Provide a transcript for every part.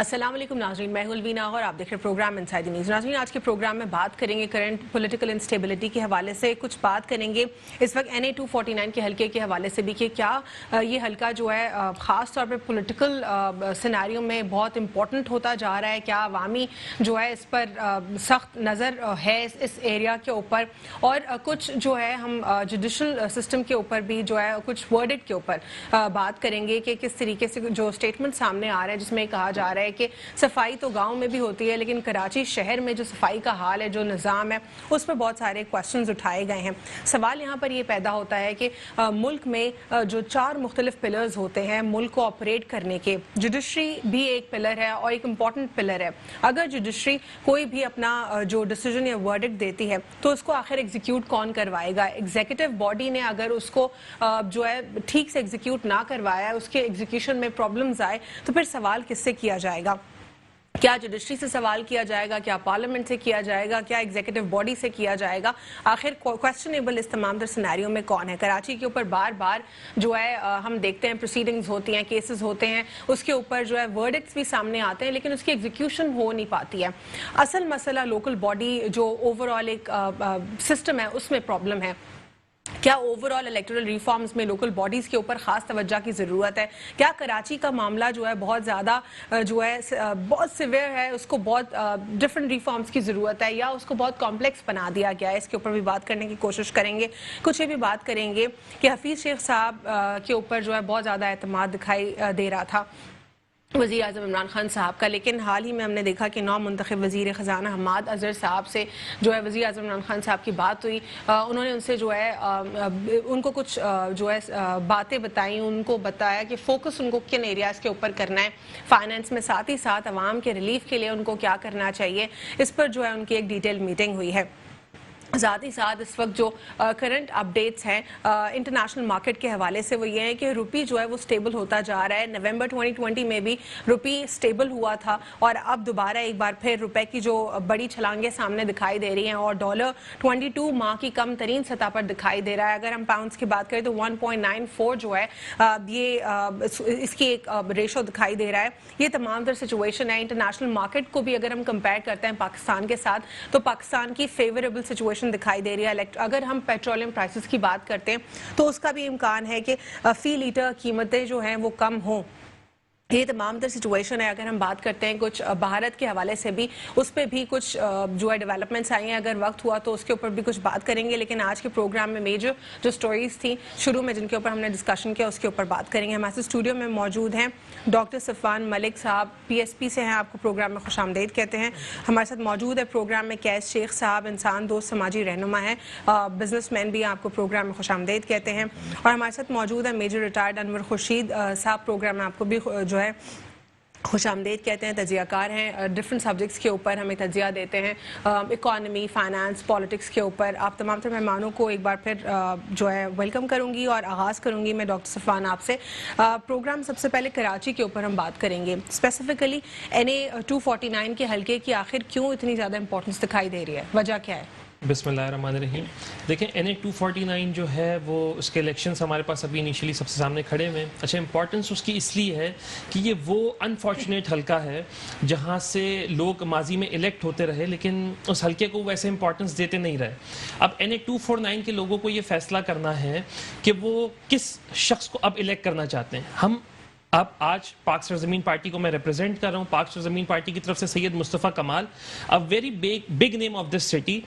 السلام علیکم ناظرین، میں ہوں الوینا اور آپ دیکھ رہے پروگرام انسائیڈ دی نیوز۔ ناظرین، آج کے پروگرام میں بات کریں گے کرنٹ پولیٹیکل انسٹیبلٹی کے حوالے سے، کچھ بات کریں گے اس وقت NA 249 کے حلقے کے حوالے سے بھی کہ کیا یہ حلقہ جو ہے خاص طور پہ پولیٹیکل سیناریو میں بہت امپورٹنٹ ہوتا جا رہا ہے، کیا عوامی جو ہے اس پر سخت نظر ہے اس ایریا کے اوپر، اور کچھ جو ہے ہم جوڈیشل سسٹم کے اوپر بھی جو ہے کچھ ورڈکٹ کے اوپر بات کریں گے کہ کس طریقے سے جو اسٹیٹمنٹ سامنے آ رہا ہے جس میں کہا جا رہا ہے کہ صفائی تو گاؤں میں بھی ہوتی ہے، لیکن کراچی شہر میں جو صفائی کا حال ہے، جو نظام ہے، اس پر بہت سارے کوسچنز اٹھائے گئے ہیں۔ سوال یہاں پر یہ پیدا ہوتا ہے کہ ملک میں جو 4 مختلف پلرز ہوتے ہیں ملک کو آپریٹ کرنے کے، جوڈیشری بھی ایک پلر ہے اور ایک امپورٹنٹ پلر ہے۔ اگر جوڈیشری کوئی بھی اپنا جو ڈیسیجن یا ورڈکٹ دیتی ہے تو اس کو آخر ایگزیکیوٹ کون کروائے گا؟ ایگزیکٹو باڈی نے اگر اس کو جو ہے ٹھیک سے ایگزیکیوٹ نہ کروایا ہے، اس کے ایگزیکیوشن میں پرابلمز آئے تو پھر سوال کس سے کیا جائے گا؟ کیا جوڈیشری سے سوال کیا جائے گا؟ کیا پارلیمنٹ سے کیا جائے گا؟ کیا ایگزیکٹو باڈی سے کیا جائے گا؟ آخر کویسچنیبل اس تمام تر سیناریو میں کون ہے؟ کراچی کے اوپر بار بار جو ہے ہم دیکھتے ہیں پروسیڈنگز ہوتی ہیں، کیسز ہوتے ہیں، اس کے اوپر جو ہے ورڈکٹس بھی سامنے آتے ہیں، لیکن اس کی ایگزیکیوشن ہو نہیں پاتی ہے۔ اصل مسئلہ لوکل باڈی جو اوور آل ایک سسٹم ہے اس میں پرابلم ہے۔ کیا اوور آل الیکٹورل ریفارمز میں لوکل باڈیز کے اوپر خاص توجہ کی ضرورت ہے؟ کیا کراچی کا معاملہ جو ہے بہت زیادہ جو ہے بہت سیویئر ہے، اس کو بہت ڈفرنٹ ریفارمز کی ضرورت ہے، یا اس کو بہت کمپلیکس بنا دیا گیا ہے؟ اس کے اوپر بھی بات کرنے کی کوشش کریں گے۔ کچھ یہ بھی بات کریں گے کہ حفیظ شیخ صاحب کے اوپر جو ہے بہت زیادہ اعتماد دکھائی دے رہا تھا وزیر اعظم عمران خان صاحب کا، لیکن حال ہی میں ہم نے دیکھا کہ نو منتخب وزیر خزانہ حماد اظہر صاحب سے جو ہے وزیر اعظم عمران خان صاحب کی بات ہوئی، انہوں نے ان سے جو ہے ان کو کچھ جو ہے باتیں بتائیں، ان کو بتایا کہ فوکس ان کو کن ایریاز کے اوپر کرنا ہے فائنینس میں، ساتھ ہی ساتھ عوام کے ریلیف کے لیے ان کو کیا کرنا چاہیے، اس پر جو ہے ان کی ایک ڈیٹیل میٹنگ ہوئی ہے۔ ساتھ ہی ساتھ اس وقت جو کرنٹ اپڈیٹس ہیں انٹرنیشنل مارکیٹ کے حوالے سے وہ یہ ہے کہ روپی جو ہے وہ سٹیبل ہوتا جا رہا ہے۔ نومبر 2020 میں بھی روپی سٹیبل ہوا تھا اور اب دوبارہ ایک بار پھر روپے کی جو بڑی چھلانگیں سامنے دکھائی دے رہی ہیں، اور ڈالر 22 ماہ کی کم ترین سطح پر دکھائی دے رہا ہے۔ اگر ہم پاؤنڈز کی بات کریں تو 1.94 جو ہے یہ اس کی ایک ریشو دکھائی دے رہا ہے۔ یہ تمام تر سچویشن ہے۔ انٹرنیشنل مارکیٹ کو بھی اگر ہم کمپیئر کرتے ہیں پاکستان کے ساتھ تو پاکستان کی فیوریبل سچویشن دکھائی دے رہی ہے۔ اگر ہم پیٹرولیم پرائسز کی بات کرتے ہیں تو اس کا بھی امکان ہے کہ فی لیٹر قیمتیں جو ہیں وہ کم ہوں۔ یہ تمام تر سچویشن ہے۔ اگر ہم بات کرتے ہیں کچھ بھارت کے حوالے سے بھی، اس پہ بھی کچھ جو ہے ڈیولپمنٹس آئی ہیں، اگر وقت ہوا تو اس کے اوپر بھی کچھ بات کریں گے، لیکن آج کے پروگرام میں میجر جو سٹوریز تھیں شروع میں جن کے اوپر ہم نے ڈسکشن کیا اس کے اوپر بات کریں گے۔ ہمارے ساتھ اسٹوڈیو میں موجود ہیں ڈاکٹر صفوان ملک صاحب، PSP سے ہیں، آپ کو پروگرام میں خوش آمدید کہتے ہیں۔ ہمارے ساتھ موجود ہے پروگرام میں قیس شیخ صاحب، انسان دوست سماجی رہنما ہیں، بزنس مین بھی، آپ کو پروگرام میں خوش آمدید کہتے ہیں۔ اور ہمارے ساتھ موجود ہے میجر ریٹائرڈ انور خورشید صاحب، پروگرام میں آپ کو بھی جو ہے خوش آمدید کہتے ہیں، تجزیہ کار ہیں، ڈفرنٹ سبجیکٹس کے اوپر ہمیں تجزیہ دیتے ہیں، اکانومی، فائنانس، پالیٹکس کے اوپر۔ آپ تمام تر مہمانوں کو ایک بار پھر جو ہے ویلکم کروں گی اور آغاز کروں گی میں ڈاکٹر صفوان آپ سے۔ پروگرام سب سے پہلے کراچی کے اوپر ہم بات کریں گے، اسپیسیفکلی NA 249 کے حلقے کی آخر کیوں اتنی زیادہ امپورٹنس دکھائی دے رہی ہے، وجہ کیا ہے؟ بسم اللہ الرحمن الرحیم۔ دیکھیں NA 249 جو ہے وہ اس کے الیکشنز ہمارے پاس ابھی انیشلی سب سے سامنے کھڑے ہوئے ہیں۔ اچھا، امپورٹنس اس کی اس لیے ہے کہ یہ وہ انفارچونیٹ حلقہ ہے جہاں سے لوگ ماضی میں الیکٹ ہوتے رہے لیکن اس حلقے کو ویسے امپورٹنس دیتے نہیں رہے۔ اب NA 249 کے لوگوں کو یہ فیصلہ کرنا ہے کہ وہ کس شخص کو اب الیکٹ کرنا چاہتے ہیں۔ ہم اب آج پاک سرزمین پارٹی کو میں ریپرزینٹ کر رہا ہوں۔ پاک سرزمین پارٹی کی طرف سے Syed Mustafa Kamal, very big name of this city,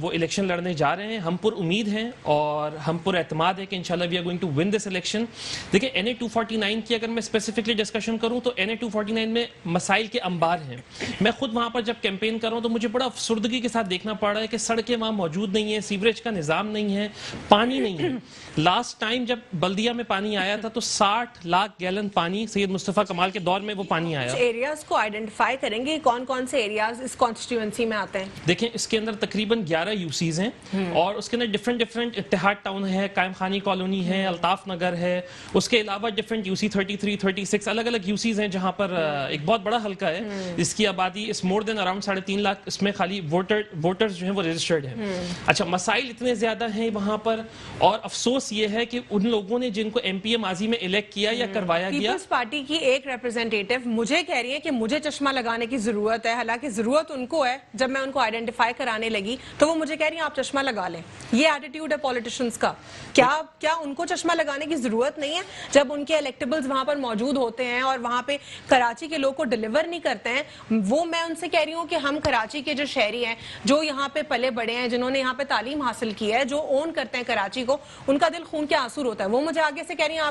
وہ الیکشن لڑنے جا رہے ہیں۔ ہم پر امید ہیں اور ہم پر اعتماد ہے کہ انشاءاللہ we are going to win this election. دیکھیں NA 249 کی اگر میں اسپیسیفکلی ڈسکشن کروں تو NA 249 میں مسائل کے انبار ہیں۔ میں خود وہاں پر جب کیمپین کر رہا ہوں تو مجھے بڑا افسردگی کے ساتھ دیکھنا پڑ رہا ہے کہ سڑکیں وہاں موجود نہیں ہیں، سیوریج کا نظام نہیں ہے، پانی نہیں ہے۔ لاسٹ ٹائم جب بلدیہ میں پانی آیا تھا تو 60 لاکھ گیلن پانی سید مصطفیٰ کمال کے دور میں وہ پانی آیا۔ ایریاز کو آئیڈینٹیفائی کریں گے، کون کون سے ایریاز اس کانسٹیٹیوئنسی میں آتے ہیں؟ دیکھیں اس کے اندر تقریباً 11 UCs ہیں اور اس کے اندر ڈفرنٹ اتحاد ٹاؤن ہے، قائم خانی کالونی ہے، الطاف نگر ہے، اس کے علاوہ ڈفرنٹ UC 33 36 الگ الگ UCs ہیں جہاں پر ایک بہت بڑا حلقہ ہے جس کی آبادی اس مور دین اراؤنڈ 3.5 لاکھ، اس میں خالی ووٹرز جو ہیں وہ رجسٹرڈ ہیں۔ اچھا، مسائل اتنے زیادہ ہیں وہاں پر، اور افسوس یہ ہے کہ ان لوگوں نے جن کو MPA ماضی میں الیکٹ کیا یا کروایا گیا. پیپلز پارٹی کی ایک ریپرزینٹیٹو مجھے کہہ رہی ہے کہ مجھے چشمہ لگانے کی ضرورت ہے, حالانکہ ضرورت ان کو ہے. جب میں ان کو آئیڈینٹیفائی کرانے لگی تو وہ مجھے کہہ رہی ہیں آپ چشمہ لگا لیں. یہ ایٹیٹیوڈ ہے پولیٹیشینز کا. کیا ان کو چشمہ لگانے کی ضرورت نہیں ہے جب ان کے الیکٹیبلز وہاں پر موجود ہوتے ہیں اور وہاں پہ کراچی کے لوگ کو ڈیلیور نہیں کرتے ہیں؟ وہ میں ان سے کہہ رہی ہوں کہ ہم کراچی کے جو شہری ہیں, جو یہاں پہ پلے بڑے ہیں, جنہوں نے یہاں پہ تعلیم حاصل کی ہے, جو اون کرتے ہیں کراچی کو, ان کا دل خون کے آنسو ہوتا ہے. وہ مجھے آگے سے کہہ رہی ہیں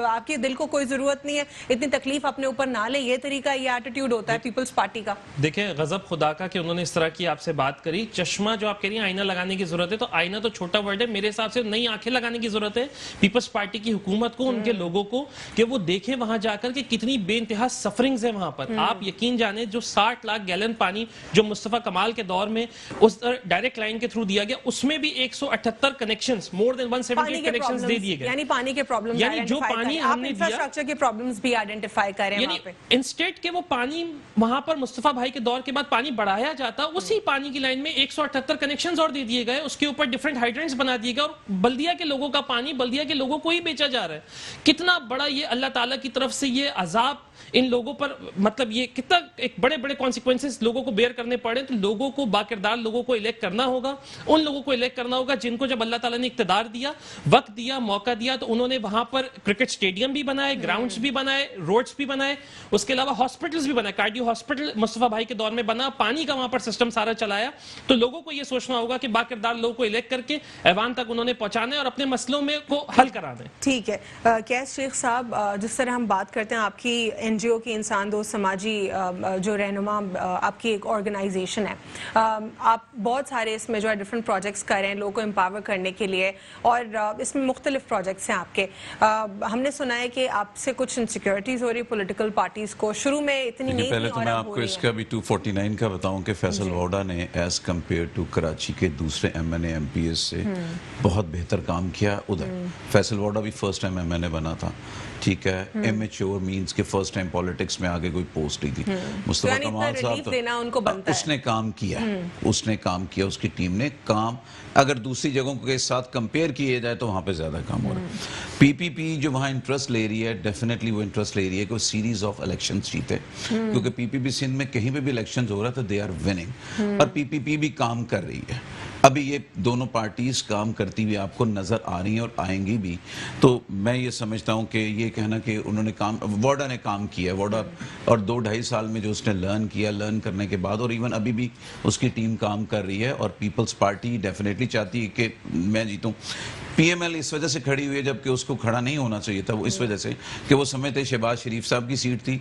آپ کے دل کو کوئی ضرورت نہیں ہے, اتنی تکلیف اپنے اوپر نہ لیں. یہ طریقہ, یہ ایٹیٹیوڈ ہوتا ہے پیپلز پارٹی کا. دیکھیں غضب خدا کا کہ انہوں نے اس طرح کی آپ سے بات کری. چشمہ جو آپ کہہ رہی ہیں آئینہ لگانے کی ضرورت ہے, تو آئینہ تو چھوٹا ورڈ ہے. میرے حساب سے نئی آنکھیں لگانے کی ضرورت ہے پیپلز پارٹی کی حکومت کو, ان کے لوگوں کو, کہ وہ دیکھیں وہاں جا کر کہ کتنی بے انتہا سفرنگز ہیں وہاں پر. آپ یقین جانیں جو 60 لاکھ گیلن پانی جو مصطفیٰ کمال کے دور میں اس ڈائریکٹ لائن کے تھرو دیا گیا, اس میں بھی 178 کنیکشنز, مور دین 170 کنیکشنز دے دیے گئے. یعنی پانی کے پرابلمز, یعنی جو پانی ہم نے دیا, انفراسٹرکچر کے پرابلمز بھی آئیڈینٹیفائی کریں وہاں پہ. انسٹیٹ کے وہ پانی وہاں پر مصطفیٰ بھائی کے دور کے بعد پانی بڑھایا جاتا, اسی پانی کی لائن میں 178 کنیکشنز اور دے دیے گئے. اس کے اوپر ڈیفرنٹ ہائیڈرنٹس بنا دیے گئے, اور بلدیہ کے لوگوں کا پانی بلدیہ کے لوگوں کو ہی بیچا جا رہا ہے. کتنا بڑا یہ اللہ تعالیٰ کی طرف سے یہ عذاب ان لوگوں پر, مطلب یہ کتنا ایک بڑے بڑے کانسیکوینسز لوگوں کو بیئر کرنے پڑے. تو لوگوں کو, باکردار لوگوں کو الیکٹ کرنا ہوگا, ان لوگوں کو الیکٹ کرنا ہوگا جن کو جب اللہ تعالیٰ نے اقتدار دیا, وقت دیا, موقع دیا, تو انہوں نے وہاں پر کرکٹ سٹیڈیم بھی بنائے, گراؤنڈز بھی بنائے, روڈز بھی بنائے, اس کے علاوہ ہاسپٹلز بھی بنائے. کارڈیو ہاسپٹل مصطفیٰ بھائی کے دور میں بنا, پانی کا وہاں پر سسٹم سارا چلایا. تو لوگوں کو یہ سوچنا ہوگا کہ باکردار لوگوں کو الیکٹ کر کے ایوان تک انہوں نے پہنچانا ہے اور اپنے مسئلوں میں کو حل کرانا ہے. ٹھیک ہے. کیس شیخ صاحب, جس طرح ہم بات کرتے ہیں آپ کی این جی او کی انسان دوست سماجی جو رہنما آپ کی ایک آرگنائزیشن ہے, آپ بہت سارے اس میں جو ہے ڈفرینٹ پروجیکٹس کر رہے ہیں لوگوں کو امپاور کرنے کے لیے, اور اس میں مختلف پروجیکٹس ہیں آپ کے. ہم نے سنا ہے کہ آپ سے کچھ انسیکیورٹیز ہو رہی پولیٹیکل پارٹیز کو, شروع میں اتنی نہیں تھی. پہلے تو میں آپ کو اس کا بھی 249 کا بتاؤں کہ فیصل ووڈا نے ایز کمپیئر ٹو کراچی کے دوسرے M N A M P S سے بہت بہتر کام کیا. ادھر فیصل ووڈا بھی first time M N A بنا تھا, ٹھیک ہے, امیچور مینز کے فرسٹ ٹائم پالیٹکس میں آگے کوئی پوسٹ نہیں تھی. مصطفیٰ کمال صاحب تو اس نے کام کیا, اس نے کام کیا, اس کی ٹیم نے کام, اگر دوسری جگہوں کے ساتھ کمپیئر کیے جائے تو وہاں پہ زیادہ کام ہو رہا ہے. پی پی پی جو وہاں انٹرسٹ لے رہی ہے, ڈیفینیٹلی وہ انٹرسٹ لے رہی ہے کہ وہ سیریز آف الیکشنز جیتے, کیونکہ پی پی پی سندھ میں کہیں پہ بھی الیکشنز ہو رہا ہے تو دے آر وننگ, اور پی پی پی بھی کام کر رہی ہے. ابھی یہ دونوں پارٹیز کام کرتی ہوئی آپ کو نظر آ رہی ہیں اور آئیں گی بھی. تو میں یہ سمجھتا ہوں کہ یہ کہنا کہ انہوں نے کام, ووڈا نے کام کیا, ووڈا اور 2-2.5 سال میں جو اس نے لرن کیا, لرن کرنے کے بعد, اور ایون ابھی بھی اس کی ٹیم کام کر رہی ہے, اور پیپلز پارٹی ڈیفینیٹلی چاہتی ہے کہ میں جیتوں. پی ایم ایل اس وجہ سے کھڑی ہوئی ہے جبکہ اس کو کھڑا نہیں ہونا چاہیے تھا, وہ اس وجہ سے کہ وہ سمجھتے شہباز شریف صاحب کی سیٹ تھی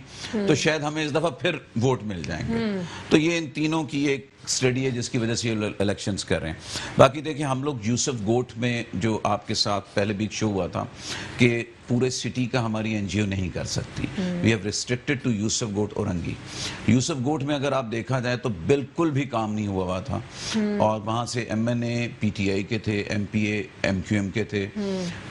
تو شاید ہمیں اس دفعہ پھر ووٹ مل جائیں گے. تو یہ ان تینوں کی ایک اسٹڈی ہے جس کی وجہ سے یہ الیکشنز کر رہے ہیں. باقی دیکھیں ہم لوگ یوسف گوٹ میں جو آپ کے ساتھ پہلے بھی ایک شو ہوا تھا کہ پورے سٹی کا ہماری این جی او نہیں کر سکتی, وی ہیو ریسٹرکٹڈ ٹو یوسف گوٹ اورنگی. یوسف گوٹ میں اگر آپ دیکھا جائے تو بالکل بھی کام نہیں ہوا تھا, اور وہاں سے M N A P T I کے تھے, M P A M Q M کے تھے,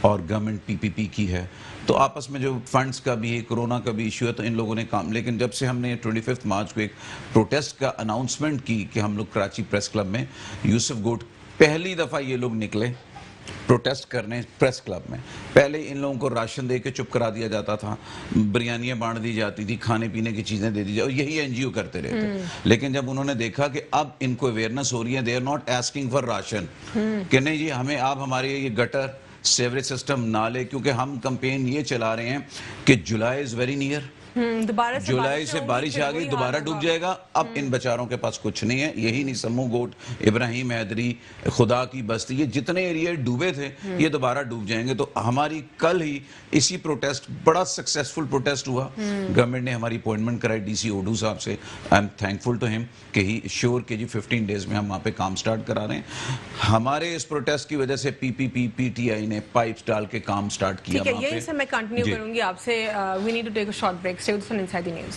اور گورنمنٹ پی پی پی کی ہے. تو آپس میں جو فنڈز کا بھی ہے, کرونا کا بھی ایشو ہے, تو ان لوگوں نے کام, لیکن جب سے ہم نے 25 مارچ کو ایک پروٹیسٹ کا اناؤنسمنٹ کی کہ ہم لوگ کراچی پریس کلب میں, یوسف گوٹ پہلی دفعہ یہ لوگ نکلے پروٹیسٹ کرنے پریس کلب میں. پہلے ان لوگوں کو راشن دے کے چپ کرا دیا جاتا تھا, بریانیاں بانٹ دی جاتی تھی, کھانے پینے کی چیزیں دے دی جاتی, اور یہی این جی او کرتے رہتے. لیکن جب انہوں نے دیکھا کہ اب ان کو اویئرنیس ہو رہی ہے, they are not asking for ration, کہ نہیں جی ہمیں آپ ہمارے یہ گٹر سیوریج سسٹم نہ لے, کیونکہ ہم کمپین یہ چلا رہے ہیں کہ جولائی از ویری نیئر, جولائی سے بارش آ گئی, دوبارہ ڈوب جائے گا. اب ان بیچاروں کے پاس کچھ نہیں ہے, یہی نہیں سمو گوٹ, ابراہیم حیدری, خدا کی بستی, یہ جتنے ایریے ڈوبے تھے یہ دوبارہ ڈوب جائیں گے. تو ہماری کل ہی اسی پروٹیسٹ, بڑا سکسیسفل پروٹیسٹ ہوا, گورنمنٹ نے ہماری اپوائنٹمنٹ کرائی ڈی سی اوڈو صاحب سے. آئی ایم تھینکفل ٹو ہم کہ ہی شیور کہ جی 15 ڈیز میں ہم وہاں پہ کام سٹارٹ کرا رہے ہیں. ہمارے اس پروٹیسٹ کی وجہ سے پی پی پی پی ٹی آئی نے پائپس ڈال کے کام سٹارٹ کیا. ٹھیک ہے, یہی سے میں کنٹینیو کروں گی آپ سے. We need to take a short break. Stay with us on Inside the News.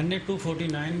NA-249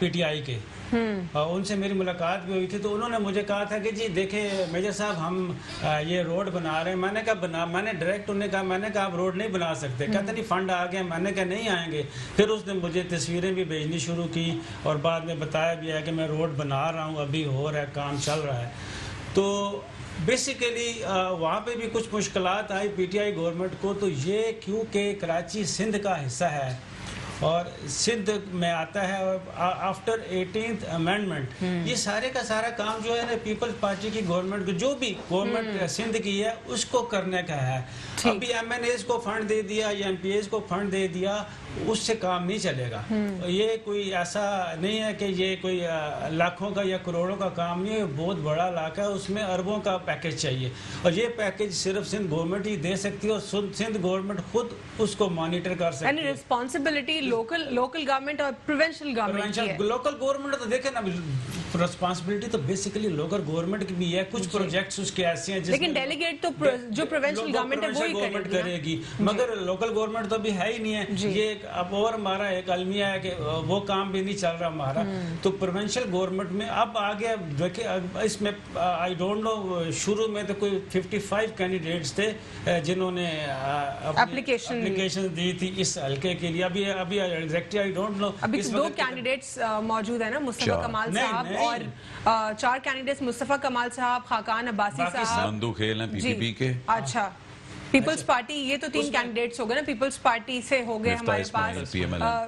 PTI کے, ان سے میری ملاقات بھی ہوئی تھی. تو انہوں نے مجھے کہا تھا کہ جی دیکھیں میجر صاحب ہم یہ روڈ بنا رہے ہیں. میں نے کہا میں نے ڈائریکٹ انہیں کہا, میں نے کہا آپ روڈ نہیں بنا سکتے. کہتے نہیں فنڈ آ گئے. میں نے کہا نہیں آئیں گے. پھر اس نے مجھے تصویریں بھی بھیجنی شروع کی اور بعد میں بتایا بھی ہے کہ میں روڈ بنا رہا ہوں, ابھی ہو رہا ہے, کام چل رہا ہے. تو بیسیکلی وہاں پہ بھی کچھ مشکلات آئی PTI گورنمنٹ کو. تو یہ کیونکہ کراچی سندھ کا حصہ ہے اور سندھ میں آتا ہے, اور آفٹر 18th امینڈمنٹ یہ سارے کا سارا کام جو ہے نا پیپلز پارٹی کی گورنمنٹ کو, جو بھی گورنمنٹ سندھ کی ہے اس کو کرنے کا ہے. ابھی MNAs کو فنڈ دے دیا یا MPAs کو فنڈ دے دیا, اس سے کام نہیں چلے گا. یہ کوئی ایسا نہیں ہے کہ یہ کوئی لاکھوں کا یا کروڑوں کا کام نہیں ہے, بہت بڑا علاقہ ہے, اس میں اربوں کا پیکج چاہیے. اور یہ پیکج صرف سندھ گورنمنٹ ہی دے سکتی ہے, اور سندھ گورنمنٹ خود اس کو مانیٹر کر سکتی ہے. یعنی رسپانسبلٹی لوکل گورنمنٹ اور پروونشل گورنمنٹ کی ہے. لوکل گورنمنٹ تو دیکھیں نا, رسپانسبلٹی تو بیسیکلی لوکل گورنمنٹ کی بھی ہے. کچھ پروجیکٹس اس کے ایسے ہیں لیکن ڈیلیگیٹ تو جو پروونشل گورنمنٹ ہے وہی کرے گی, مگر لوکل گورنمنٹ تو بھی ہے ہی نہیں ہے. یہ اب اور ہمارا ایک المیہ ہے کہ وہ کام بھی نہیں چل رہا ہمارا. تو پروونشل گورنمنٹ میں اب آگے دیکھیں, اس میں آئی ڈونٹ نو, شروع میں تو کوئی 55 کینڈیڈیٹس تھے جنہوں نے اپلیکیشن دی تھی اس حلقے کے لیے. ابھی ایگزیکٹلی آئی ڈونٹ نو. ابھی 2 کینڈیڈیٹس موجود ہیں نا, مصطفیٰ کمال صاحب اور 4 کینڈیڈیٹس, مصطفیٰ کمال صاحب, خاقان عباسی صاحب, مندو کھیل ہیں PPP کے. اچھا, پیپلز پارٹی, یہ تو 3 کینڈیڈیٹس ہو گئے نا. پیپلز پارٹی سے ہو گئے ہمارے پاس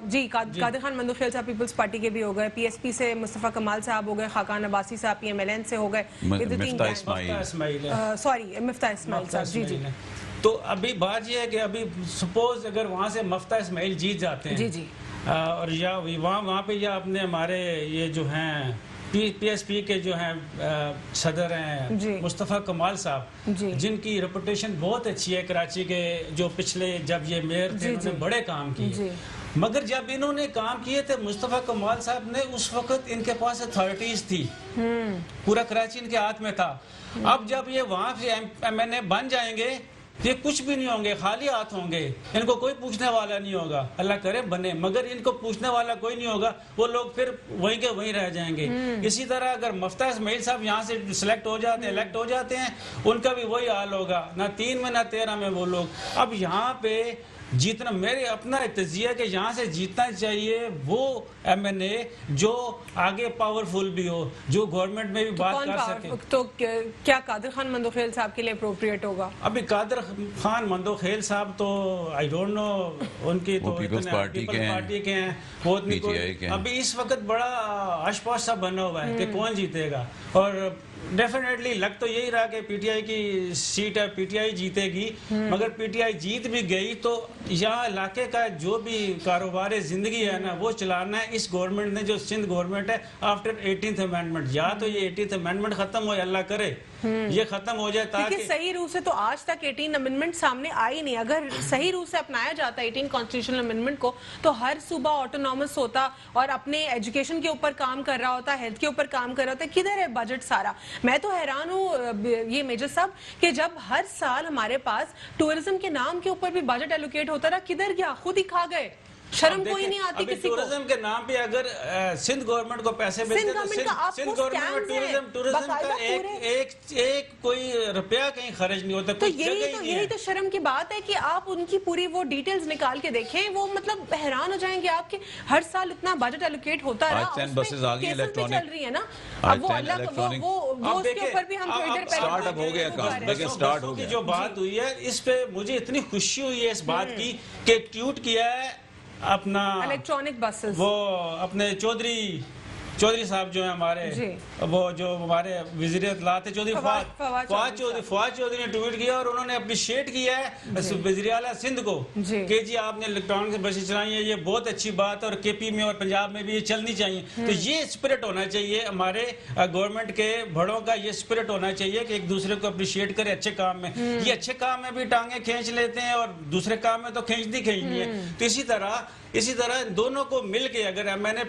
جی قادر خان مندوخیل صاحب پیپلز پارٹی کے بھی ہو گئے, PSP سے مصطفیٰ کمال صاحب ہو گئے, خاقان عباسی صاحب PMLN سے ہو گئے, سوری مفتاح اسماعیل صاحب. جی جی. تو ابھی بات یہ ہے کہ ابھی سپوز اگر وہاں سے مفتاح اسماعیل جیت جاتے ہیں, جی جی, اور یا وہاں پہ یا اپنے ہمارے یہ جو ہیں PSP کے جو ہیں صدر ہیں مصطفیٰ کمال صاحب, جن کی ریپوٹیشن بہت اچھی ہے کراچی کے, جو پچھلے جب یہ میئر تھے انہوں نے بڑے کام کیے. مگر جب انہوں نے کام کیے تھے مصطفیٰ کمال صاحب نے, اس وقت ان کے پاس اتھارٹیز تھی, پورا کراچی ان کے ہاتھ میں تھا. اب جب یہ وہاں سے MNA بن جائیں گے, یہ کچھ بھی نہیں ہوں گے, خالی ہاتھ ہوں گے, ان کو کوئی پوچھنے والا نہیں ہوگا. اللہ کرے بنے, مگر ان کو پوچھنے والا کوئی نہیں ہوگا, وہ لوگ پھر وہیں کے وہیں رہ جائیں گے. اسی طرح اگر مفتاح اسماعیل صاحب یہاں سے سلیکٹ ہو جاتے ہیں, الیکٹ ہو جاتے ہیں, ان کا بھی وہی حال ہوگا, نہ 3 میں نہ 13 میں وہ لوگ. اب یہاں پہ جیتنا, میرے اپنا تجزیہ کہ یہاں سے جیتنا چاہیے وہ MNA جو آگے پاورفل بھی ہو, جو گورنمنٹ میں بھی بات کر سکے. تو کیا قادر خان مندوخیل صاحب کے لیے اپروپریٹ ہوگا؟ ابھی قادر خان مندوخیل صاحب تو آئی ڈونٹ نو, ان کی تو پیپلز پارٹی کے ہیں, وہ ابھی اس وقت بڑا آش پاش سا بنا ہوا ہے کہ کون جیتے گا. اور ڈیفینیٹلی لگ تو یہی رہا کہ PTI کی سیٹ ہے, PTI جیتے گی. مگر PTI جیت بھی گئی تو یہاں علاقے کا جو بھی کاروبار زندگی ہے نا, وہ چلانا ہے اس گورنمنٹ نے, جو سندھ گورنمنٹ ہے آفٹر 18th امینڈمنٹ. یا تو یہ 18th امینڈمنٹ ختم ہو, اللہ کرے یہ ختم ہو جائے, تاکہ صحیح روح سے تو آج تک 18 امینڈمنٹ سامنے آئی نہیں. اگر صحیح روح سے اپنایا جاتا 18 کانسٹیٹیوشنل امینڈمنٹ کو, تو ہر صوبہ آٹونومس ہوتا اور اپنے ایجوکیشن کے اوپر کام کر رہا ہوتا, ہیلتھ کے اوپر کام کر رہا ہوتا. کدھر ہے بجٹ سارا؟ میں تو حیران ہوں یہ میجر صاحب کہ جب ہر سال ہمارے پاس ٹورزم کے نام کے اوپر بھی بجٹ ایلوکیٹ ہوتا رہا, کدھر گیا؟ خود ہی کھا گئے. شرم کوئی نہیں آتی کسی کو. ٹورزم کے نام پہ اگر سندھ گورنمنٹ کو پیسے ملتے تو سندھ گورنمنٹ ٹورزم کا ایک کوئی روپیہ کہیں خرچ نہیں ہوتا. تو یہی تو شرم کی بات ہے کہ آپ ان کی پوری وہ ڈیٹیلز نکال کے دیکھیں, وہ مطلب حیران ہو جائیں گے آپ کے. ہر سال اتنا بجٹ ایلوکیٹ ہوتا رہا, اس میں کیسز بھی چل رہی ہے نا. اب وہ اللہ وہ اس کے اوپر بھی ہم تھوڑی دیر پہلے سٹارٹ ہو گیا. جو بات ہوئی ہے اس پہ مجھے اتنی خوشی ہوئی ہے اس بات کی کہ ٹویٹ کیا ہے اپنا الیکٹرانک بسز, وہ اپنے چودھری صاحب جو ہیں ہمارے, وہ جو ہمارے وزیر اطلاع تھے چودھری فواد چودھری نے ٹویٹ کیا, اور انہوں نے اپنی شیٹ کیا ہے وزیر اعلیٰ سندھ کو کہ جی آپ نے الیکٹرانک بسیں چلائی ہیں, یہ بہت اچھی بات ہے, اور KP میں اور پنجاب میں بھی یہ چلنی چاہیے. تو یہ اسپرٹ ہونا چاہیے ہمارے گورنمنٹ کے بڑوں کا, یہ اسپرٹ ہونا چاہیے کہ ایک دوسرے کو اپریشیٹ کرے اچھے کام میں. یہ اچھے کام میں بھی ٹانگیں کھینچ لیتے ہیں اور دوسرے کام میں تو کھینچنی ہے. تو اسی طرح دونوں کو مل کے اگر MNA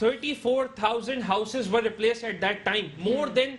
34,000 houses were replaced at that time, more than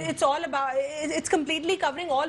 it's all about, it's completely covering all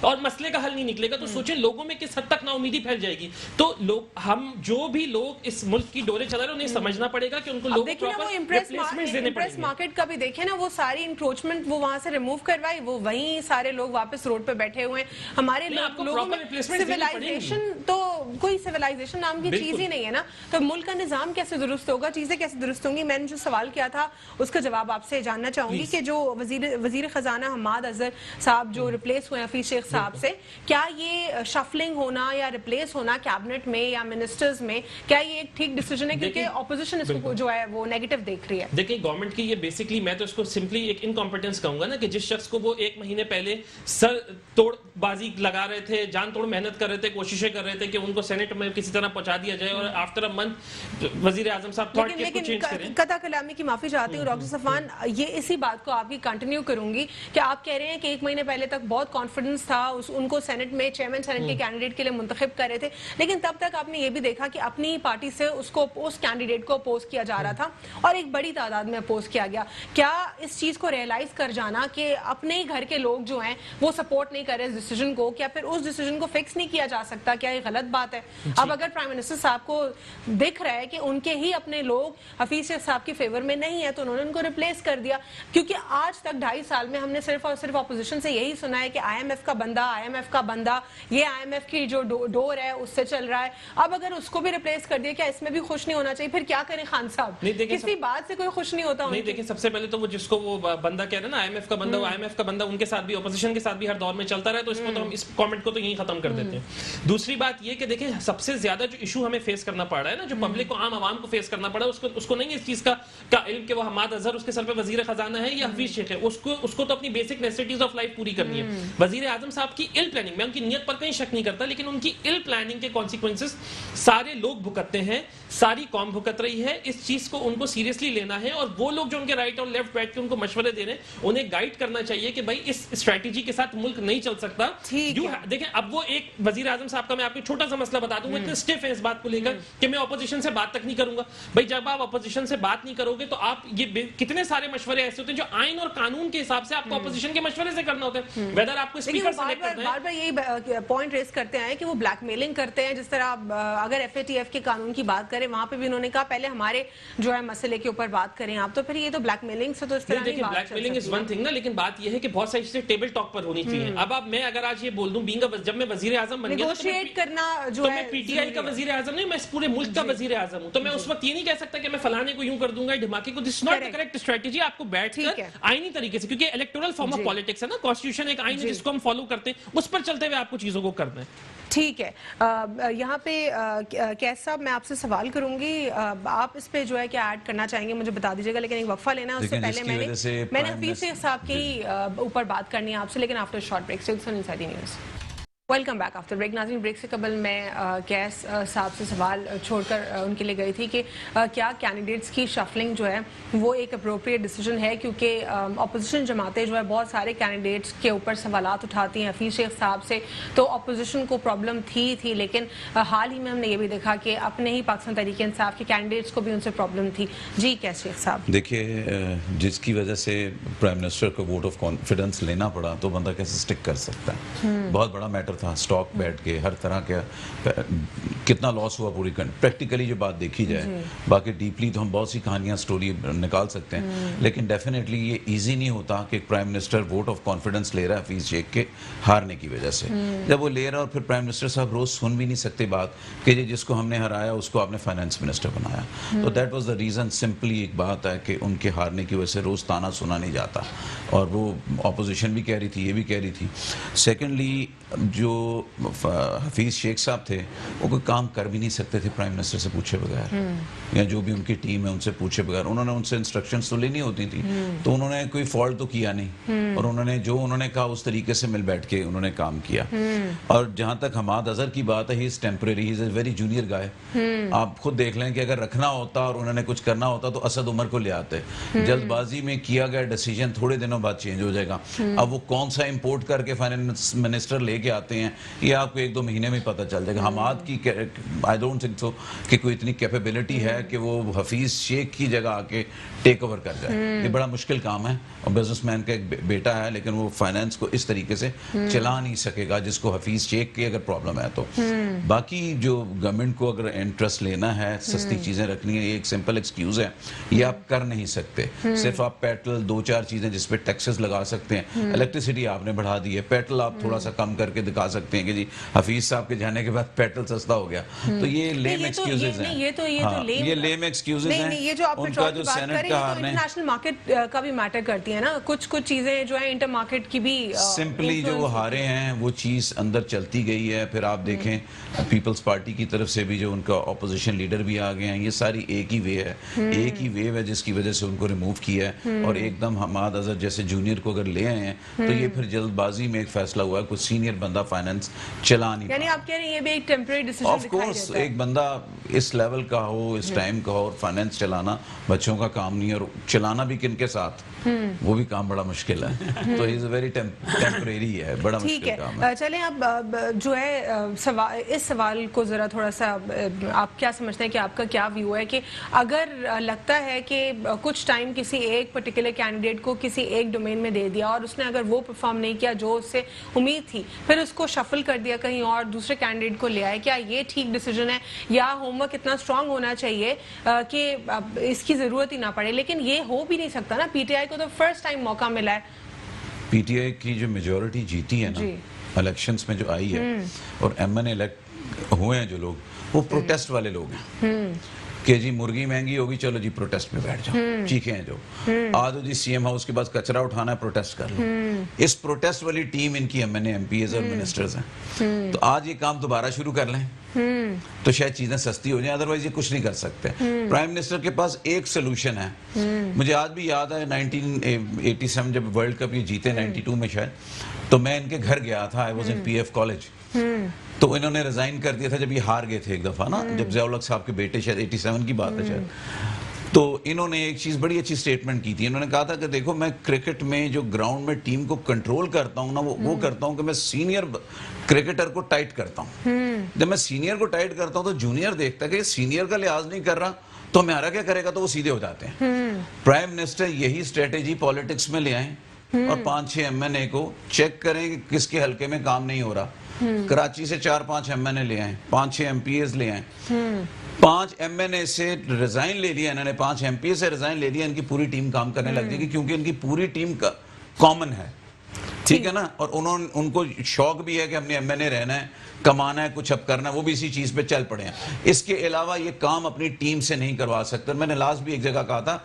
اور مسئلے کا حل نہیں نکلے گا. تو سوچیں لوگوں میں کس حد تک نا امیدی پھیل جائے گی. تو ہم جو بھی لوگ اس ملک کی ڈورے چلا رہے ہیں انہیں سمجھنا پڑے گا کہ ان کو لوگ ریپلیسمنٹ دینے پڑیں گے. مارکیٹ کا بھی دیکھیں نا, وہ ساری انکروچمنٹ وہ وہاں سے ریموو کروائی, وہ وہیں سارے لوگ واپس روڈ پہ بیٹھے ہوئے ہیں. ہمارے لوگوں میں سویلائزیشن, تو کوئی سویلائزیشن نام کی چیز ہی نہیں ہے نا. تو ملک کا نظام کیسے درست ہوگا, چیزیں کیسے درست ہوں گی. میں نے جو سوال کیا تھا اس کا جواب آپ سے جاننا چاہوں گی کہ جو وزیر خزانہ حماد اظہر صاحب جو ریپلیس ہوئے حفیظ شیخ صاحب سے, کیا یہ شفلنگ ہونا یا ریپلیس ہونا کیبنٹ میں یا منسٹرز میں, کیا یہ ایک ٹھیک ڈیسیجن ہے؟ کیونکہ اپوزیشن اس کو جو ہے وہ نیگیٹو دیکھ رہی ہے. دیکھیں گورنمنٹ کی یہ بیسکلی, میں تو اس کو سمپلی ایک انکمپیٹنس کہوں گا نا, کہ جس شخص کو وہ 1 مہینے پہلے سر توڑ بازی لگا رہے تھے, جان توڑ محنت کر رہے تھے, کوششیں کر رہے تھے کہ ان کو سینٹ میں کسی طرح پہنچا دیا جائے, اور آفٹر اے منتھ وزیر اعظم صاحب تھاٹ کہ اس کو چینج کریں. قطع کلامی کی معافی چاہتی ہوں ڈاکٹر صفوان, یہ اسی بات کو آپ کی کنٹینیو کروں گی کہ آپ کہہ رہے ہیں کہ 1 مہینے پہلے تک بہت کانفیڈنس تھا, ان کو سینٹ میں چیئرمین سینٹ کے کینڈیڈیٹ کے لیے منتخب کر رہے تھے, لیکن تب تک آپ نے یہ بھی دیکھا کہ اپنی پارٹی سے اس کینڈیڈیٹ کو اپوز کیا جا رہا تھا, اور ایک بڑی تعداد میں اپوز کیا گیا. کیا اس چیز کو ریئلائز کر جانا کہ اپنے ہی گھر کے لوگ جو ہیں وہ سپورٹ نہیں کر رہے اس ڈیسیجن کو, کیا پھر اس ڈیسیجن کو فکس نہیں کیا جا سکتا, کیا یہ غلط بات ہے؟ اب اگر پرائم منسٹر صاحب کو دکھ رہا ہے کہ ان کے ہی اپنے لوگ حفیظ شیخ صاحب کے فیور میں نہیں ہے, تو انہوں نے ان کو ریپلیس کر دیا. کیونکہ آج تک 2.5 سال میں ہم نے صرف اور صرف اپوزیشن سے یہی سنا ہے کہ IMF کا بندہ یہ IMF کی جو ڈور ہے اس سے چل رہا ہے. اب اگر اس کو بھی ریپلیس کر دیا, کیا اس میں بھی خوش نہیں ہونا چاہیے؟ پھر کیا کریں خان صاحب, کسی بات سے کوئی خوش نہیں ہوتا. نہیں دیکھیں, سب سے پہلے تو وہ جس کو وہ بندہ کہہ رہے ہیں نا IMF کا بندہ, وہ IMF کا بندہ ان کے ساتھ بھی, اپوزیشن کے ساتھ بھی ہر دور میں چلتا رہا, تو اس کو تو ہم اس کامنٹ کو تو یہیں ختم کر دیتے ہیں. دوسری بات یہ کہ دیکھیں سب سے زیادہ جو ایشو ہمیں فیس کرنا پڑ رہا ہے نا, جو پبلک کو, عام عوام کو فیس کرنا پڑا ہے, اس کو نہیں اس چیز کا علم کہ وہ حماد اظہر اس کے سر پہ وزیر خزانہ ہے یا حفیظ شیخ ہے. اس کو تو اپنی بیسک نیسیسٹیز آف لائف پوری کرنی ہے. وزیر اعظم صاحب کی ایل پلاننگ, میں ان کی نیت پر کہیں شک نہیں کرتا, لیکن ان کی ایل پلاننگ کے کانسیکوینسز سارے لوگ بھگتتے ہیں, ساری قوم بھگت رہی ہے. اس چیز کو ان کو سیریسلی لینا ہے, اور وہ لوگ جو ان کے رائٹ اور لیفٹ بیٹھ کے ان کو مشورے دے رہے ہیں, انہیں گائیڈ کرنا چاہیے کہ بھائی اس اسٹریٹجی کے ساتھ ملک نہیں چل سکتا. دیکھیں اب وہ ایک وزیر اعظم صاحب کا میں آپ کو چھوٹا سا مسئلہ بتا دوں, وہ اتنے اسٹیف ہے اس بات کو لے کر کہ میں اپوزیشن سے بات تک نہیں کروں گا. بھائی جب آپ اپوزیشن سے بات نہیں کرو گے تو آپ یہ کتنے سارے مشورے ایسے ہوتے ہیں جو آئین اور قانون کے حساب سے آپ کو اپوزیشن کے مشورے سے کرنا ہوتا ہے, ویدر آپ کو اسپیکر سلیکٹ کرنا ہے. بار بار یہی پوائنٹ ریز کرتے ہیں کہ وہ بلیک میلنگ کرتے ہیں. جس طرح اگر FATF کے قانون کی بات کریں, وہاں پہ بھی انہوں نے کہا پہلے ہمارے جو ہے مسئلے کے اوپر بات کریں آپ, تو پھر یہ تو بلیک میلنگ سے تو اس طرح نہیں بات چل سکتی. Black mailing is one thing نا, لیکن بات یہ ہے کہ بہت ساری چیزیں ٹیبل ٹاک پر ہونی چاہیے. اب میں اگر آج یہ بول دوں جب میں وزیر اعظم بن گیا نیگوشیٹ کرنا جو ہے, میں PTI کا وزیر اعظم نہیں, میں اس پورے ملک کا وزیر اعظم ہوں, تو میں اس وقت یہ نہیں کہہ سکتا کہ میں فلانے کو یوں کر دوں گا, دھماکے کو. This not the correct strategy. آپ کو بیٹھ کر آئینی طریقے سے, کیونکہ الیکٹورل فارم آف پالیٹکس ہے نا, کانسٹیٹیوشن ایک آئین ہے جس کو ہم فالو کرتے ہیں, اس پر چلتے ہوئے آپ کو چیزوں کو کرنا ہے. ٹھیک ہے. یہاں پہ کیس صاحب میں آپ سے سوال کروں گی, آپ اس پہ جو ہے کیا ایڈ کرنا چاہیں گے مجھے بتا دیجیے گا, لیکن ایک وقفہ لینا ہے. اس سے پہلے میں نے حفیظ شیخ صاحب کے اوپر بات کرنی ہے آپ سے, لیکن after short break. News welcome back after break. ناظرین, بریک سے قبل میں کیس صاحب سے سوال چھوڑ کر ان کے لیے گئی تھی کہ کیا کینڈیڈیٹس کی شفلنگ جو ہے وہ ایک اپروپریٹ ڈیسیجن ہے, کیونکہ اپوزیشن جماعتیں جو ہے بہت سارے کینڈیڈیٹس کے اوپر سوالات اٹھاتی ہیں. حفیظ شیخ صاحب سے تو اپوزیشن کو پرابلم تھی, لیکن حال ہی میں ہم نے یہ بھی دیکھا کہ اپنے ہی پاکستان تحریک انصاف کے کینڈیڈیٹس کو بھی ان سے پرابلم تھی. جی کیس شیخ صاحب, دیکھیے جس کی وجہ سے پرائم منسٹر کو ووٹ آف کانفیڈنس لینا پڑا, تو بندہ کیسے اسٹک کر سکتا ہے. بہت بڑا میٹر تھا, اسٹاک بیٹھ کے ہر طرح کا کتنا لاس ہوا پوری پریکٹیکلی جو بات دیکھی جائے. باقی ڈیپلی تو ہم بہت سی کہانیاں سٹوری نکال سکتے ہیں, لیکن ڈیفینیٹلی یہ ایزی نہیں ہوتا کہ ایک prime minister vote of confidence لے رہا ہے حفیظ شیخ کے ہارنے کی وجہ سے. جب وہ لے رہا اور پھر پرائم منسٹر صاحب روز سن بھی نہیں سکتے بات کہ جس کو ہم نے ہرایا اس کو آپ نے فائنانس منسٹر بنایا. تو that was the reason. Simply ایک بات ہے کہ ان کے ہارنے کی وجہ سے روز تانا سنا نہیں جاتا, اور وہ اپوزیشن بھی کہہ رہی تھی, یہ بھی کہہ رہی تھی. سیکنڈلی جو حفیظ شیخ صاحب تھے وہ کوئی کام کر بھی نہیں سکتے تھے پرائم منسٹر سے پوچھے بغیر, یا جو بھی ان کی ٹیم ہے ان سے پوچھے بغیر. انہوں نے ان سے انسٹرکشنز تو لینی ہوتی تھی, تو انہوں نے کوئی فالٹ تو کیا نہیں, اور انہوں نے جو انہوں نے کہا اس طریقے سے مل بیٹھ کے انہوں نے کام کیا. اور جہاں تک حماد اظہر کی بات ہے, he is temporary, he is a very junior guy. آپ خود دیکھ لیں کہ اگر رکھنا ہوتا اور انہوں نے کچھ کرنا ہوتا تو اسد عمر کو لے آتے. جلد بازی میں کیا گیا ڈیسیجن تھوڑے دنوں بعد چینج ہو جائے گا. اب وہ کون سا امپورٹ کر کے فائنانس منسٹر لے کے آتے آتے ہیں یہ آپ کو 1-2 مہینے میں پتہ چل جائے گا. حماد کی آئی ڈونٹ تھنک سو کہ کوئی اتنی کیپیبلٹی ہے کہ وہ حفیظ شیخ کی جگہ آ کے ٹیک اوور کر جائے. یہ بڑا مشکل کام ہے, اور بزنس مین کا ایک بیٹا ہے لیکن وہ فائنینس کو اس طریقے سے چلا نہیں سکے گا جس کو حفیظ شیخ کی اگر پرابلم ہے تو. باقی جو گورنمنٹ کو اگر انٹرسٹ لینا ہے, سستی چیزیں رکھنی ہے, یہ ایک سمپل ایکسکیوز ہے, یہ آپ کر نہیں سکتے. صرف آپ پیٹرول 2-4 چیزیں جس پہ ٹیکسز لگا سکتے ہیں. الیکٹریسٹی آپ نے بڑھا دی ہے, پیٹرول آپ تھوڑا سا کم کر کے دکھا سکتے ہیں کہ جی حفیظ صاحب کے جانے کے بعد پیٹرول سستا ہو گیا. تو یہ لیم ایکسکیوزز ہیں, یہ لیم ایکسکیوزز ہیں. یہ جو آپ ان کا جو سینٹ کا ہارنے انٹرنیشنل مارکیٹ کا بھی میٹر کرتی ہے نا, کچھ چیزیں جو ہیں انٹر مارکیٹ کی بھی سمپلی جو وہ ہارے ہیں وہ چیز اندر چلتی گئی ہے. پھر آپ دیکھیں پیپلز پارٹی کی طرف سے بھی جو ان کا اپوزیشن لیڈر بھی آ گئے ہیں, یہ ساری ایک ہی وے ہے, ایک ہی ویو ہے جس کی وجہ سے ان کو ریموو کیا ہے. اور ایک دم حماد اظہر جیسے جونیئر کو اگر لے آئے ہیں تو یہ پھر جلد بازی میں ایک فیصلہ ہوا ہے, کوئی سینئر بندہ فائنینس چلا نہیں. یعنی آپ کہہ رہے ہیں یہ بھی ایک ٹیمپرری ڈیسیژن آف کورس ایک بندہ اس لیول کا ہو, اس ٹائم کا ہو, اور فائنینس چلانا بچوں کا کام نہیں ہے, اور چلانا بھی کن کے ساتھ, وہ بھی کام بڑا مشکل ہے. تو از ویری ٹیمپریری ہے, بڑا مشکل کام ہے. چلیں اب جو ہے اس سوال کو ذرا تھوڑا سا آپ کیا سمجھتے ہیں کہ آپ کا کیا ویو ہے کہ اگر لگتا ہے کہ کچھ ٹائم کسی ایک پرٹیکولر کینڈیڈیٹ کو کسی ایک ڈومین میں دے دیا اور اس نے اگر وہ پرفارم نہیں کیا جو اس سے امید تھی, پھر اس کو شفل کر دیا کہیں اور دوسرے کینڈیڈیٹ کو لے آئے, کیا یہ ٹھیک ڈیسیجن ہے, یا ہوم ورک اتنا اسٹرانگ ہونا چاہیے کہ اس کی ضرورت ہی نہ پڑے؟ لیکن یہ ہو بھی نہیں سکتا نا, پی ٹی آئی کو تو فرسٹ ٹائم موقع ملا ہے. پی ٹی آئی کی جو میجورٹی جیتی ہے نا الیکشنز میں جو آئی ہے, اور ایم این الیکٹ ہوئے ہیں جو لوگ, وہ پروٹیسٹ والے لوگ ہیں کہ جی مرغی مہنگی ہوگی, چلو جی پروٹیسٹ میں بیٹھ جاؤ, چیخیں ہیں جو آ جاؤ جی سی ایم ہاؤس کے پاس کچرا اٹھانا ہے, پروٹیسٹ کر لو. اس پروٹیسٹ والی ٹیم ان کی M N A M P A's اور منسٹرز ہیں. تو آج یہ کام دوبارہ شروع کر لیں تو شاید چیزیں سستی ہو جائیں, ادروائز یہ کچھ نہیں کر سکتے. پرائم منسٹر کے پاس ایک سلوشن ہے. مجھے آج بھی یاد ہے 1987 جب ورلڈ کپ یہ جیتے 92 میں شاید, تو میں ان کے گھر گیا تھا, I was in P F college. تو انہوں نے ریزائن کر دیا تھا جب یہ ہار گئے تھے ایک دفعہ نا, جب ضیاء الحق صاحب کے بیٹے, شاید 87 کی بات ہے شاید. تو انہوں نے ایک چیز بڑی اچھی سٹیٹمنٹ کی تھی. انہوں نے کہا تھا کہ دیکھو میں کرکٹ میں جو گراؤنڈ میں ٹیم کو کنٹرول کرتا ہوں نا, وہ کرتا ہوں کہ میں سینئر کرکٹر کو ٹائٹ کرتا ہوں. جب میں سینئر کو ٹائٹ کرتا ہوں تو جونیئر دیکھتا ہے کہ سینئر کا لحاظ نہیں کر رہا تو ہمارا کیا کرے گا, تو وہ سیدھے ہو جاتے ہیں. پرائم منسٹر یہی اسٹریٹجی پالیٹکس میں لے آئیں اور 5-6 ایم این اے کو چیک کریں کہ کس کے حلقے میں کام نہیں ہو رہا. کراچی سے 4-5 ایم این اے لے آئیں, 5-6 ایم پی ایز لے آئیں. 5 ایم این اے سے ریزائن لے لیا انہوں نے, 5 ایم پی اے سے ریزائن لے لیا, ان کی پوری ٹیم کام کرنے لگ جائے گی کیونکہ ان کی پوری ٹیم کا کامن ہے. ٹھیک ہے نا, اور ان کو شوق بھی ہے کہ ہم نے ایم این اے رہنا ہے, کمانا ہے, کچھ اب کرنا ہے, وہ بھی اسی چیز پہ چل پڑے ہیں. اس کے علاوہ یہ کام اپنی ٹیم سے نہیں کروا سکتے. میں نے لاسٹ بھی ایک جگہ کہا تھا,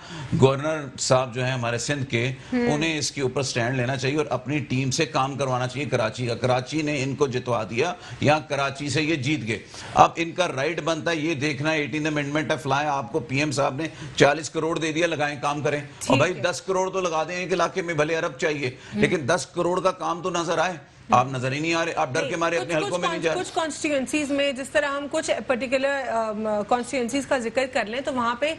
گورنر صاحب جو ہیں ہمارے سندھ کے, انہیں اس کے اوپر سٹینڈ لینا چاہیے اور اپنی ٹیم سے کام کروانا چاہیے کراچی کا. کراچی نے ان کو جتوا دیا, یہاں کراچی سے یہ جیت گئے. اب ان کا رائٹ بنتا ہے یہ دیکھنا, 18 امینڈمنٹ ہے فلائیں, آپ کو پی ایم صاحب نے 40 کروڑ دے دیا, لگائیں کام کریں. اور بھائی 10 کروڑ تو لگا دیں ایک علاقے میں, بھلے ارب چاہیے, لیکن 10 کروڑ کا کام تو نظر آئے. آپ نظر ہی نہیں آ رے, آپ ڈر کے مارے اپنے حلقوں میں نہیں جا رہے. کچھ کانسٹیٹوئنسیز میں جس طرح ہم کچھ پرٹیکولر کانسٹیٹوئنسیز کا ذکر کر لیں تو وہاں پہ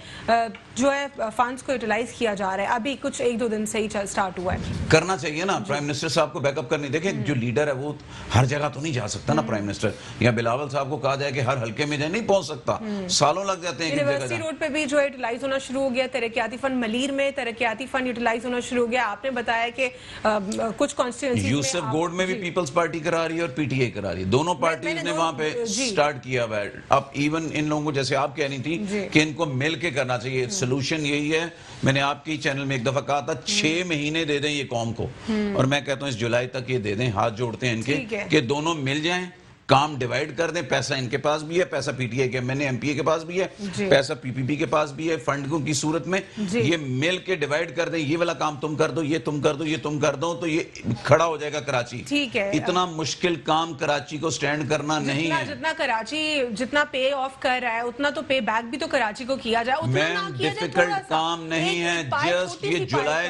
جو ہے فنڈز کو یوٹیلائز کیا جا رہا ہے, ابھی کچھ 1-2 دن سے ہی سٹارٹ ہوا ہے. کرنا چاہیے نا, پرائم منسٹر صاحب کو بیک اپ کرنے. دیکھیں جو لیڈر ہے وہ ہر جگہ تو نہیں جا سکتا نا پرائم منسٹر, یا بلاول صاحب کو کہا جائے کہ ہر حلقے میں جائے, نہیں پہنچ سکتا, سالوں لگ جاتے ہیں. یونیورسٹی روڈ پہ بھی جو ہے یوٹیلائز ہونا شروع ہو گیا, ترقیاتی فنڈ ملیر میں ترقیاتی فنڈ یوٹیلائز ہونا شروع ہو گیا. آپ نے بتایا کہ کچھ کانسٹیٹوئنسیز میں یوسف گوڈ میں بھی پیپلز پارٹی کرا رہی ہے اور پی ٹی آئی کرا رہی ہے, دونوں پارٹیز نے وہاں پہ سٹارٹ کیا ہوا ہے. اب ایون ان لوگوں کو, جیسے آپ کہہ رہی تھی کہ ان کو مل کے کرنا چاہیے, سلوشن یہی ہے. میں نے آپ کی چینل میں ایک دفعہ کہا تھا 6 مہینے دے دیں یہ قوم کو, اور میں کہتا ہوں اس جولائی تک یہ دے دیں, ہاتھ جوڑتے ہیں ان کے کہ دونوں مل جائیں, کام ڈیوائیڈ کر دیں. پیسہ ان کے پاس بھی ہے, پیسہ پی ٹی آئی کے M N A M P A کے پاس بھی ہے, پیسہ پی پی پی کے پاس بھی ہے, فنڈوں کی صورت میں یہ مل کے ڈیوائیڈ کر دیں. یہ والا کام تم کر دو, یہ تم کر دو, یہ تم کر دو, تو یہ کھڑا ہو جائے گا کراچی. اتنا مشکل کام کراچی کو سٹینڈ کرنا نہیں ہے. جتنا کراچی جتنا پے آف کر رہا ہے اتنا تو پے بیک بھی تو کراچی کو کیا جائے. میم ڈیفیکلٹ کام نہیں ہے, جسٹ یہ جولائی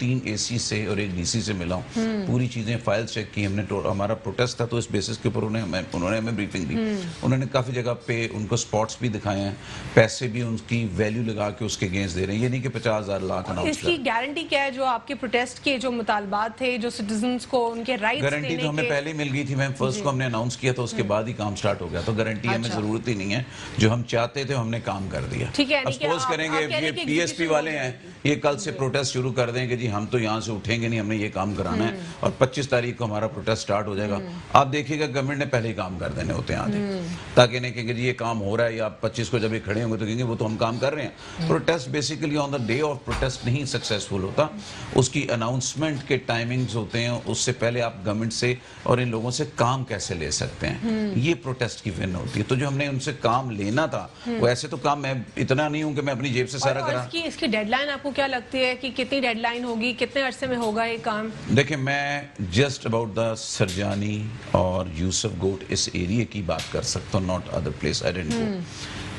3 AC سے اور 1 DC سے ملا ہوں, پوری چیزیں فائل چیک کی ہم نے. ہمارا پروٹیسٹ تھا تو اس بیسس کے اوپر انہوں نے ہمیں بریفنگ دی. انہوں نے کافی جگہ پہ ان کو سپاٹس بھی دکھائے ہیں, پیسے بھی ان کی ویلیو لگا کے اس کے اگینسٹ دے رہے ہیں. یہ نہیں کہ 50,000 لاکھ اناؤنس اس کی گارنٹی کیا ہے جو آپ کے پروٹیسٹ کے جو مطالبات تھے, جو سٹیزنز کو ان کے رائٹس دینے کے؟ گارنٹی تو ہمیں پہلے ہی مل گئی تھی. میں فرسٹ کو ہم نے اناؤنس کیا تو اس کے بعد ہی کام سٹارٹ ہو گیا. تو گارنٹی ہمیں ضرورت ہی نہیں ہے, جو ہم چاہتے تھے ہم نے کام کر دیا. اب سپوز کریں گے یہ PSP والے ہیں, یہ کل سے پروٹیسٹ شروع کر دیں کہ جی ہم تو یہاں سے اٹھیں گے نہیں, ہم نے یہ کام کرانا ہے, اور 25 تاریخ کو ہمارا پروٹیسٹ سٹارٹ ہو جائے گا. آپ دیکھیے گا گورنمنٹ نے پہلے ہی کام کر دینے ہوتے ہیں آدھے, تاکہ نہیں کہ جی یہ کام ہو رہا ہے, یا 25 کو جب یہ کھڑے ہوں گے تو کہیں گے وہ تو ہم کام کر رہے ہیں. Protest basically on the day of protest نہیں سکسیسفل ہوتا, اس کی اناؤنسمنٹ کے ٹائمنگز ہوتے ہیں, اس سے پہلے آپ گورنمنٹ سے اور ان لوگوں سے کام کیسے لے سکتے ہیں, یہ پروٹیسٹ کی ون ہوتی ہے. تو جو ہم نے ان سے کام لینا تھا وہ ایسے تو کام, میں اتنا نہیں ہوں کہ میں اپنی جیب سے سارا کرا. اس کی ڈیڈ لائن آپ کو کیا لگتی ہے کہ کتنی ڈیڈ لائن ہوگی, کتنے عرصے میں ہوگا یہ کام؟ دیکھیں میں جسٹ اباؤٹ دا سرجانی اور یوسف گوٹ اس ایریے کی بات کر سکتا ہوں, not other place. I don't know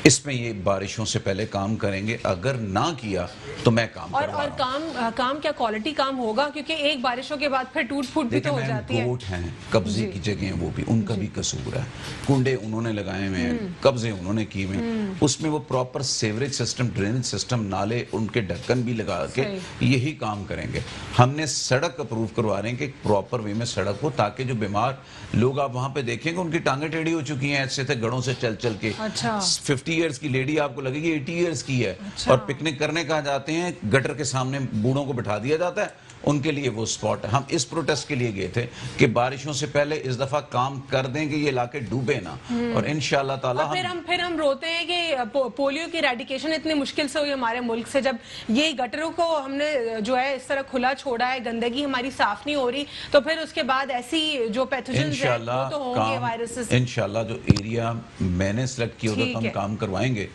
اس میں یہ بارشوں سے پہلے کام کریں گے, اگر نہ کیا تو میں کام کروا رہا ہوں. اور کام کیا کوالٹی کام ہوگا؟ کیونکہ ایک بارشوں کے بعد پھر ٹوٹ پھوٹ بھی تو ہو جاتی ہے. گوٹ ہیں, قبضے کی جگہیں, وہ بھی ان کا بھی قصور ہے. کنڈے انہوں نے لگائے ہوئے ہیں, قبضے انہوں نے کیے ہوئے ہیں, اس میں وہ proper sewerage system, drainage system, نالے ان کے ڈھکن بھی لگا کے یہی کام کریں گے. ہم نے سڑک اپروو کروا رہے ہیں کہ پراپر وے میں سڑک ہو, تاکہ جو بیمار لوگ آپ وہاں پہ دیکھیں گے ان کی ٹانگیں ٹیڑھی ہو چکی ہیں ایسے تھے گڑوں سے چل چل کے. 50 ایئرس کی لیڈی آپ کو لگے گی 80 ایئرس کی ہے, اور پکنک کرنے کہاں جاتے ہیں, گٹر کے سامنے بوڑھوں کو بٹھا دیا جاتا ہے, ان کے لیے وہ سپاٹ ہے. ہم اس پروٹیسٹ کے لیے گئے تھے کہ بارشوں سے پہلے اس دفعہ کام کر دیں کہ یہ علاقے ڈوبے نا, اور انشاءاللہ تعالی پھر ہم روتے ہیں کہ پولیو کی ایریڈیکیشن اتنی مشکل سے ہوئی ہمارے ملک سے, جب یہ گٹروں کو ہم نے جو ہے اس طرح کھلا چھوڑا ہے, گندگی ہماری صاف نہیں ہو رہی, تو پھر اس کے بعد ایسی جو پیتھوجنز ہیں وہ تو ہوں گے, وائرسز. انشاءاللہ جو ایریا میں نے سلیکٹ کیا ادھر ہم کام کروائیں گے.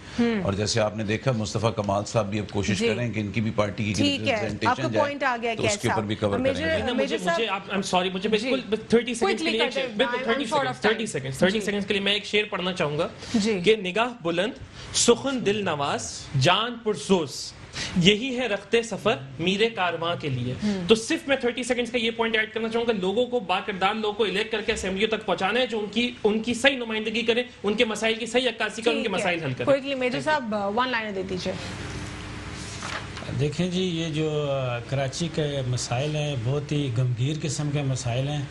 اور جیسے آپ نے دیکھا مصطفیٰ کمال صاحب بھی اب کوشش کریں کہ ان کی بھی پارٹی کی ریپرزنٹیشن جائے, تو اس کے اوپر بھی کور کریں گے. مجھے بالکل 30 سیکنڈز کے لیے میں ایک شعر پڑھنا چاہوں گا کہ نگاہ بلند, سخن دل نواز, جان پرسوز, یہی ہے رختے سفر میرے کارواں کے لیے. تو صرف میں 30 سیکنڈز کا یہ پوائنٹ ایڈ کرنا چاہوں گا, لوگوں کو باکردار لوگوں کو الیکٹ کر کے اسمبلیوں تک پہنچانا ہے, جو ان کی صحیح نمائندگی کریں, ان کے مسائل کی صحیح عکاسی کریں, ان کے مسائل حل کریں. کوئکلی میجر صاحب 1 لائن دے دیجیے. دیکھیں جی, یہ جو کراچی کے مسائل ہیں بہت ہی گمگیر قسم کے مسائل ہیں,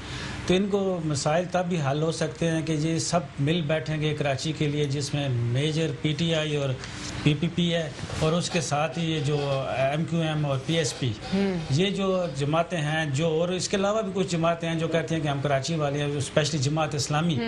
تو ان کو مسائل تب بھی حل ہو سکتے ہیں کہ یہ سب مل بیٹھیں گے کراچی کے لیے, جس میں میجر PTI اور PPP ہے, اور اس کے ساتھ ہی یہ جو MQM اور PSP, یہ جو جماعتیں ہیں, جو اور اس کے علاوہ بھی کچھ جماعتیں ہیں جو کہتے ہیں کہ ہم کراچی والے ہیں, اسپیشلی جماعت اسلامی,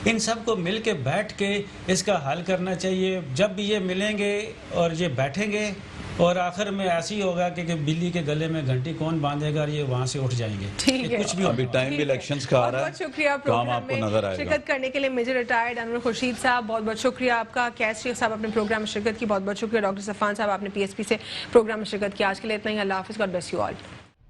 ان سب کو مل کے بیٹھ کے اس کا حل کرنا چاہیے. جب بھی یہ ملیں گے اور یہ بیٹھیں گے, اور آخر میں ایسا ہی ہوگا کہ بلی کے گلے میں گھنٹی کون باندھے گا, اور یہ وہاں سے اٹھ جائیں گے. کچھ بھی ابھی ٹائم بھی الیکشنز کا آ رہا ہے, بہت شکریہ پروگرام میں شرکت کرنے کے لیے میجر ریٹائرڈ انور خورشید صاحب, بہت بہت شکریہ آپ کا. کیس شیخ صاحب اپنے پروگرام میں شرکت کی, بہت بہت شکریہ. ڈاکٹر صفان صاحب آپ نے PSP سے پروگرام میں شرکت کی. آج کے لیے اتنا ہی, اللہ حافظ, گاڈ بلیس یو آل.